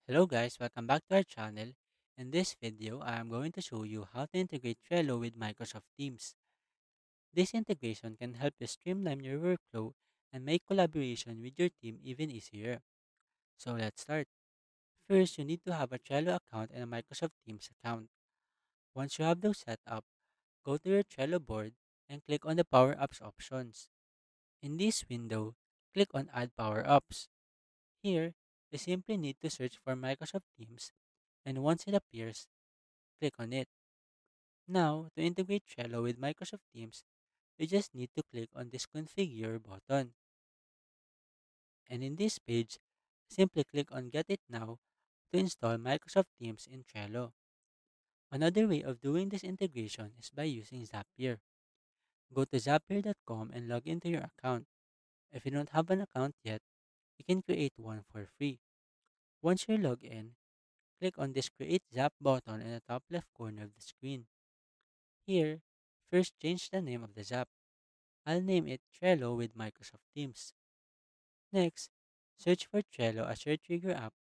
Hello guys, welcome back to our channel. In this video, I am going to show you how to integrate Trello with Microsoft Teams. This integration can help you streamline your workflow and make collaboration with your team even easier. So let's start. First, you need to have a Trello account and a Microsoft Teams account. Once you have those set up, go to your Trello board and click on the Power Ups options. In this window, click on Add Power Ups. Here, you simply need to search for Microsoft Teams, and once it appears, click on it. Now, to integrate Trello with Microsoft Teams, you just need to click on this Configure button. And in this page, simply click on Get It Now to install Microsoft Teams in Trello. Another way of doing this integration is by using Zapier. Go to zapier.com and log into your account. If you don't have an account yet, you can create one for free. Once you're logged in, click on this Create Zap button in the top left corner of the screen. Here, first change the name of the Zap. I'll name it Trello with Microsoft Teams. Next, search for Trello as your trigger app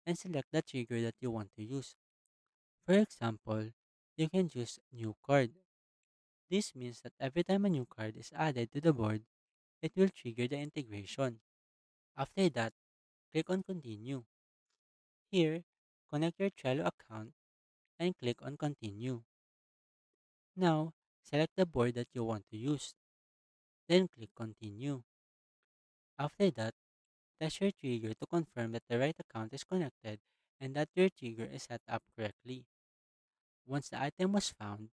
and select the trigger that you want to use. For example, you can choose New Card. This means that every time a new card is added to the board, it will trigger the integration. After that, click on Continue. Here, connect your Trello account and click on Continue. Now, select the board that you want to use. Then click Continue. After that, test your trigger to confirm that the right account is connected and that your trigger is set up correctly. Once the item was found,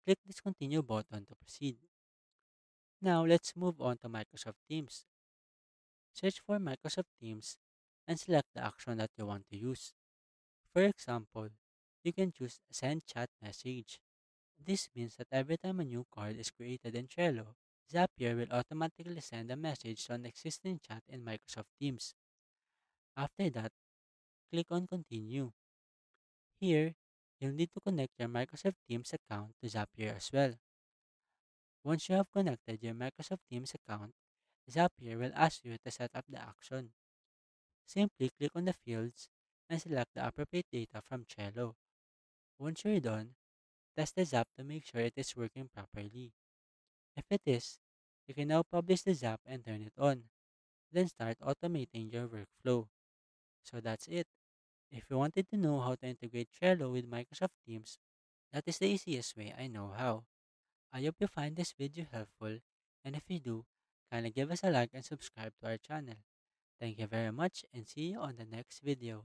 click this Continue button to proceed. Now let's move on to Microsoft Teams. Search for Microsoft Teams and select the action that you want to use. For example, you can choose Send Chat Message. This means that every time a new card is created in Trello, Zapier will automatically send a message to an existing chat in Microsoft Teams. After that, click on Continue. Here, you'll need to connect your Microsoft Teams account to Zapier as well. Once you have connected your Microsoft Teams account, Zapier will ask you to set up the action. Simply click on the fields and select the appropriate data from Trello. Once you're done, test the Zap to make sure it is working properly. If it is, you can now publish the Zap and turn it on. Then start automating your workflow. So that's it. If you wanted to know how to integrate Trello with Microsoft Teams, that is the easiest way I know how. I hope you find this video helpful, and if you do, kindly give us a like and subscribe to our channel. Thank you very much and see you on the next video.